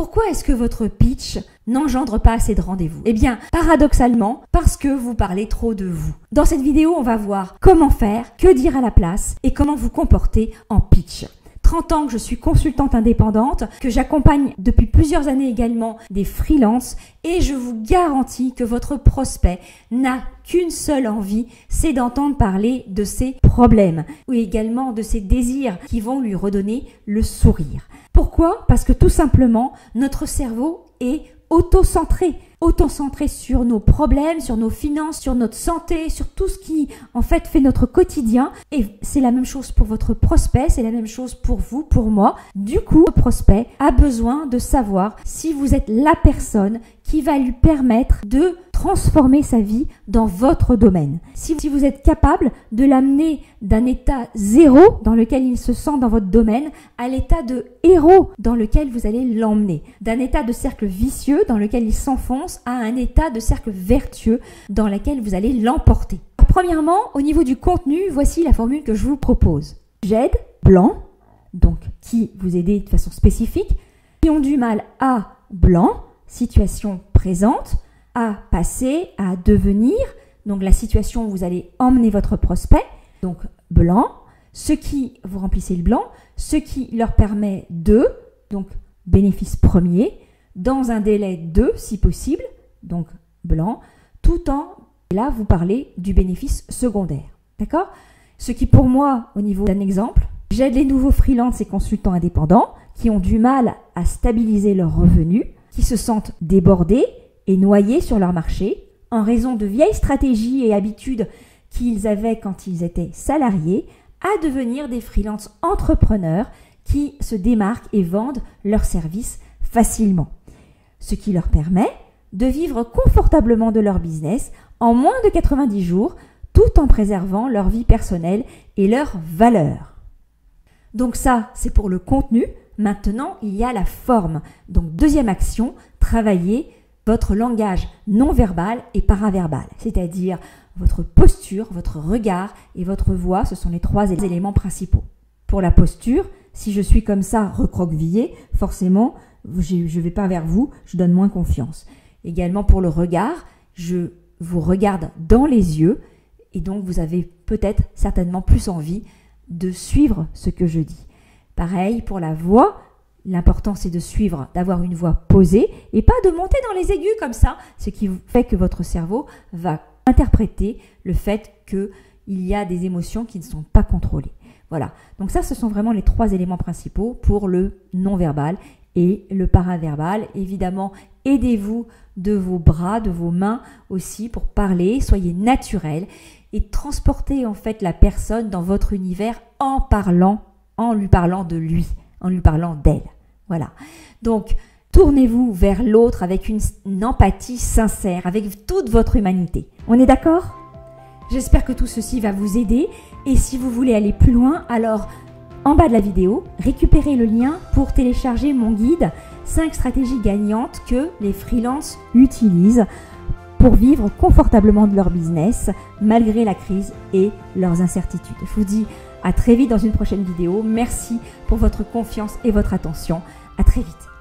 Pourquoi est-ce que votre pitch n'engendre pas assez de rendez-vous? Eh bien, paradoxalement, parce que vous parlez trop de vous. Dans cette vidéo, on va voir comment faire, que dire à la place et comment vous comporter en pitch. 30 ans que je suis consultante indépendante, que j'accompagne depuis plusieurs années également des freelances et je vous garantis que votre prospect n'a qu'une seule envie, c'est d'entendre parler de ses problèmes ou également de ses désirs qui vont lui redonner le sourire. Pourquoi? Parce que tout simplement, notre cerveau est auto-centré sur nos problèmes, sur nos finances, sur notre santé, sur tout ce qui en fait notre quotidien. Et c'est la même chose pour votre prospect, c'est la même chose pour vous, pour moi. Du coup, le prospect a besoin de savoir si vous êtes la personne qui va lui permettre de transformer sa vie dans votre domaine. Si vous êtes capable de l'amener d'un état zéro dans lequel il se sent dans votre domaine à l'état de héros dans lequel vous allez l'emmener, d'un état de cercle vicieux dans lequel il s'enfonce à un état de cercle vertueux dans lequel vous allez l'emporter. Premièrement, au niveau du contenu, voici la formule que je vous propose. J'aide, blanc, donc qui vous aidez de façon spécifique, qui ont du mal à, blanc, situation présente, à passer, à devenir, donc la situation où vous allez emmener votre prospect, donc blanc, ce qui, vous remplissez le blanc, ce qui leur permet de, donc bénéfice premier, dans un délai de, si possible, donc blanc, tout en, là vous parlez du bénéfice secondaire, d'accord? Ce qui pour moi, au niveau d'un exemple, j'aide les nouveaux freelances et consultants indépendants qui ont du mal à stabiliser leurs revenus, qui se sentent débordés et noyés sur leur marché en raison de vieilles stratégies et habitudes qu'ils avaient quand ils étaient salariés, à devenir des freelances entrepreneurs qui se démarquent et vendent leurs services facilement. Ce qui leur permet de vivre confortablement de leur business en moins de 90 jours tout en préservant leur vie personnelle et leurs valeurs. Donc ça, c'est pour le contenu. Maintenant, il y a la forme. Donc deuxième action, travailler votre langage non verbal et paraverbal, c'est-à-dire votre posture, votre regard et votre voix, ce sont les trois éléments principaux. Pour la posture, si je suis comme ça recroquevillée, forcément, je ne vais pas vers vous, je donne moins confiance. Également pour le regard, je vous regarde dans les yeux et donc vous avez peut-être certainement plus envie de suivre ce que je dis. Pareil pour la voix, l'important c'est de suivre, d'avoir une voix posée et pas de monter dans les aigus comme ça, ce qui fait que votre cerveau va interpréter le fait qu'il y a des émotions qui ne sont pas contrôlées. Voilà, donc ça ce sont vraiment les trois éléments principaux pour le non-verbal et le paraverbal. Évidemment, aidez-vous de vos bras, de vos mains aussi pour parler, soyez naturel et transportez en fait la personne dans votre univers en lui parlant de lui, en lui parlant d'elle. Voilà. Donc, tournez-vous vers l'autre avec une empathie sincère, avec toute votre humanité. On est d'accord? J'espère que tout ceci va vous aider et si vous voulez aller plus loin, alors en bas de la vidéo, récupérez le lien pour télécharger mon guide 5 stratégies gagnantes que les freelances utilisent pour vivre confortablement de leur business malgré la crise et leurs incertitudes. Je vous dis à très vite dans une prochaine vidéo. Merci pour votre confiance et votre attention. À très vite.